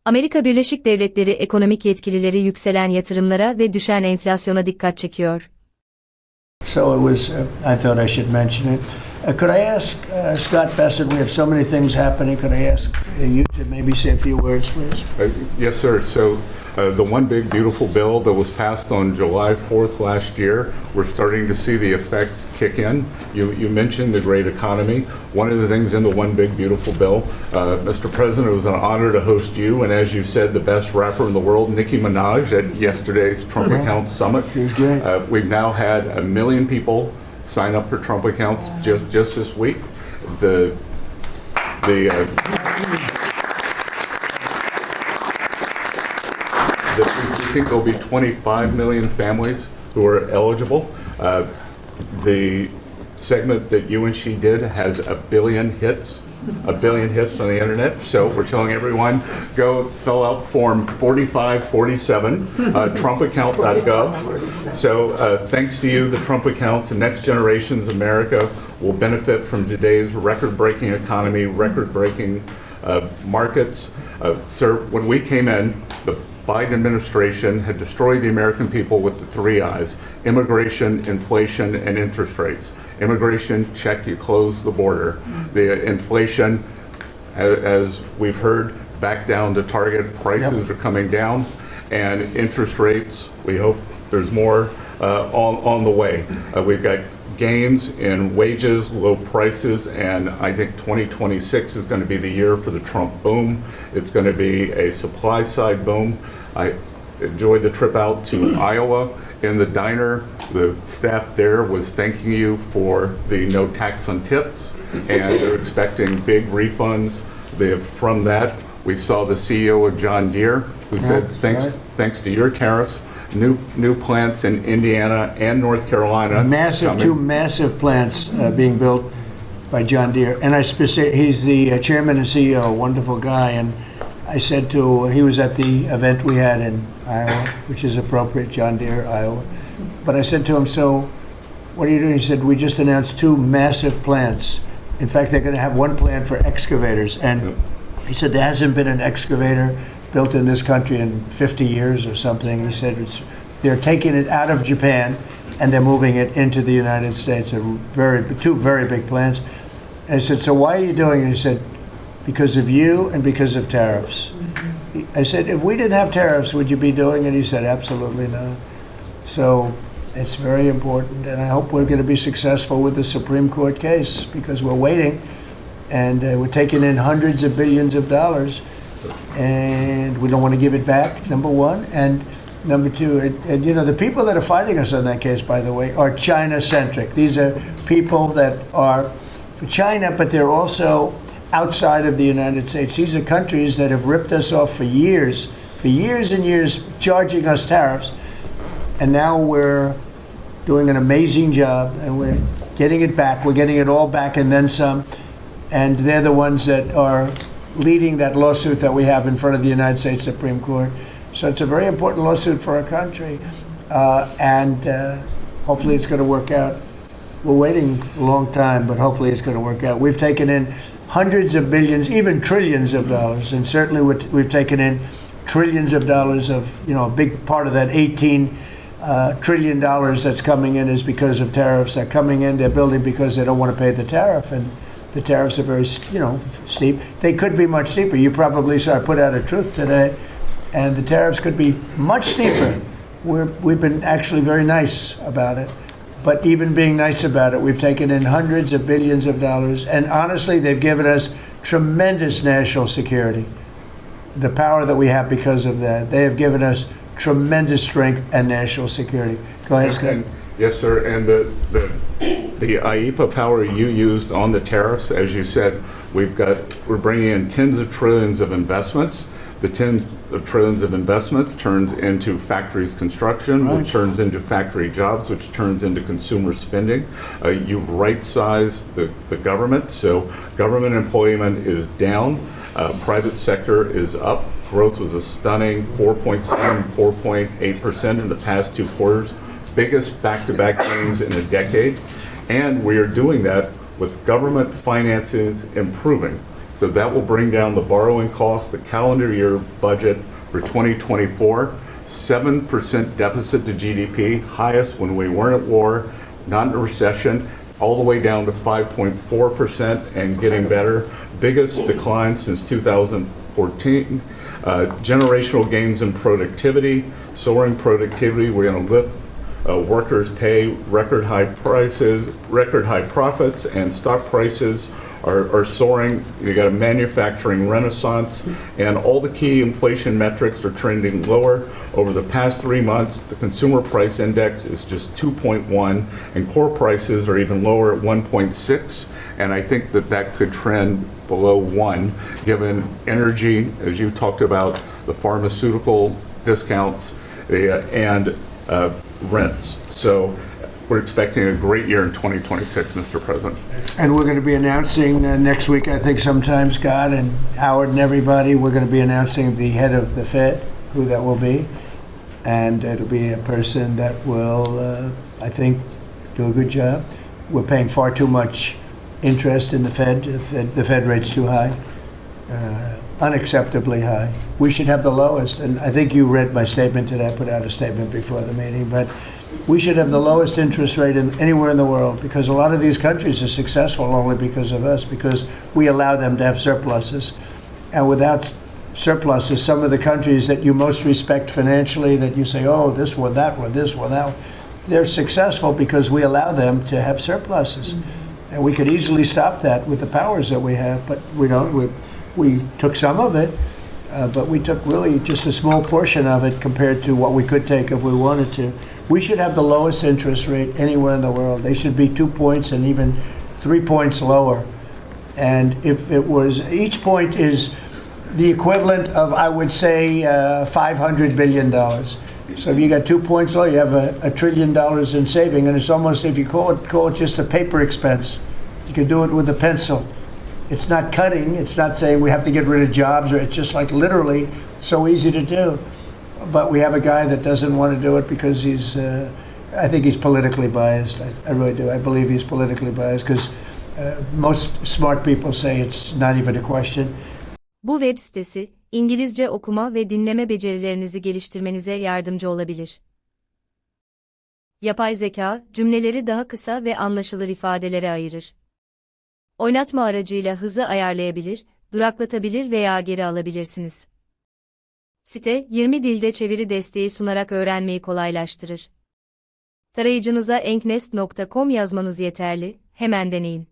Amerika Birleşik Devletleri Ekonomik Yetkilileri Yükselen Yatırımlara ve Düşen Enflasyona Dikkat Çekiyor. So it was, I thought I should mention it. Could I ask Scott Bessett, we have so many things happening, could I ask you to maybe say a few words, please? Yes, sir. So the one big beautiful bill that was passed on July 4th last year, we're starting to see the effects kick in. You mentioned the great economy. One of the things in the one big beautiful bill, Mr. President, it was an honor to host you, and as you said, the best rapper in the world, Nicki Minaj, at yesterday's Trump Accounts Summit. She was great. We've now had 1 million people sign up for Trump accounts just this week. We think there'll be 25 million families who are eligible. The segment that you and she did has 1 billion hits. 1 billion hits on the internet. So we're telling everyone, go fill out form 4547, trumpaccount.gov. So thanks to you, the Trump accounts, the next generation's America will benefit from today's record-breaking economy, record-breaking markets. Sir, when we came in, the Biden administration had destroyed the American people with the 3 I's: immigration, inflation, and interest rates. Immigration, check, you close the border. The inflation, as we've heard, back down to target. Prices are coming down. And interest rates, we hope there's more on the way. We've got gains in wages, low prices, and I think 2026 is going to be the year for the Trump boom. It's going to be a supply side boom. I enjoyed the trip out to Iowa. In the diner, the staff there was thanking you for the no tax on tips, and they're expecting big refunds from that. We saw the CEO of John Deere, who said, thanks to your tariffs, new plants in Indiana and North Carolina. Two massive plants being built by John Deere. And he's the chairman and CEO, wonderful guy. And I said he was at the event we had in Iowa, which is appropriate, John Deere, Iowa. But I said to him, so what are you doing? He said, we just announced 2 massive plants. In fact, they're going to have 1 plant for excavators. And he said, there hasn't been an excavator built in this country in 50 years or something. He said, they're taking it out of Japan and they're moving it into the United States. 2 very big plants. And I said, so why are you doing it? He said, because of you and because of tariffs. I said, if we didn't have tariffs, would you be doing it? He said, absolutely not. So it's very important, and I hope we're going to be successful with the Supreme Court case, because we're waiting, and we're taking in hundreds of billions of dollars, and we don't want to give it back, number one. And number two, and you know, the people that are fighting us on that case, by the way, are China-centric. These are people that are for China, but they're also outside of the United States. These are countries that have ripped us off for years and years, charging us tariffs. And now we're doing an amazing job, and we're getting it back. We're getting it all back and then some. And they're the ones that are leading that lawsuit that we have in front of the United States Supreme Court. So it's a very important lawsuit for our country. And hopefully it's going to work out. We're waiting a long time, but hopefully it's going to work out. We've taken in hundreds of billions, even trillions of dollars, and certainly we've taken in trillions of dollars of, you know, a big part of that $18 trillion that's coming in is because of tariffs. They're coming in, they're building because they don't want to pay the tariff, and the tariffs are very, you know, steep. They could be much steeper. You probably saw I put out a truth today, and the tariffs could be much steeper. We've been actually very nice about it. But even being nice about it, we've taken in hundreds of billions of dollars. And honestly, they've given us tremendous national security. The power that we have because of that. They have given us tremendous strength and national security. Go ahead, Scott. Yes, sir. And the IEPA power you used on the tariffs, as you said, we're bringing in tens of trillions of investments. The tens of trillions of investments turns into factories construction, which turns into factory jobs, which turns into consumer spending. You've right-sized the government, so government employment is down, private sector is up. Growth was a stunning 4.7, 4.8% in the past 2 quarters, biggest back-to-back gains in a decade. And we are doing that with government finances improving. So that will bring down the borrowing cost, the calendar year budget for 2024, 7% deficit to GDP, highest when we weren't at war, not in a recession, all the way down to 5.4% and getting better. Biggest decline since 2014. Generational gains in productivity, soaring productivity. We're going to lift workers' pay, record high prices, record high profits, and stock prices are soaring. You got a manufacturing renaissance, and all the key inflation metrics are trending lower. Over the past 3 months, the consumer price index is just 2.1, and core prices are even lower at 1.6. And I think that that could trend below 1, given energy, as you talked about, the pharmaceutical discounts, and rents. So we're expecting a great year in 2026, Mr. President. And we're going to be announcing next week, I think sometime, Scott and Howard and everybody, we're going to be announcing the head of the Fed, who that will be. And it'll be a person that will, I think, do a good job. We're paying far too much interest in the Fed. The Fed rate's too high, unacceptably high. We should have the lowest, and I think you read my statement today. I put out a statement before the meeting, but we should have the lowest interest rate anywhere in the world, because a lot of these countries are successful only because of us, because we allow them to have surpluses. And without surpluses, some of the countries that you most respect financially, that you say, oh, this one, that one, this one, that one, they're successful because we allow them to have surpluses. And we could easily stop that with the powers that we have, but we don't. We took some of it, but we took really just a small portion of it compared to what we could take if we wanted to. We should have the lowest interest rate anywhere in the world. They should be 2 points and even 3 points lower. And if it was, each point is the equivalent of, I would say, $500 billion. So if you got 2 points low, you have $1 trillion in saving, and it's almost, if you call it just a paper expense. You can do it with a pencil. It's not cutting. It's not saying we have to get rid of jobs, or it's just like literally so easy to do. But we have a guy that doesn't want to do it because he's, I think he's politically biased. I really do. I believe he's politically biased because most smart people say it's not even a question. Bu web sitesi, İngilizce okuma ve dinleme becerilerinizi geliştirmenize yardımcı olabilir. Yapay zeka, cümleleri daha kısa ve anlaşılır ifadelere ayırır. Oynatma aracıyla hızı ayarlayabilir, duraklatabilir veya geri alabilirsiniz. Site, 20 dilde çeviri desteği sunarak öğrenmeyi kolaylaştırır. Tarayıcınıza enknest.com yazmanız yeterli, hemen deneyin.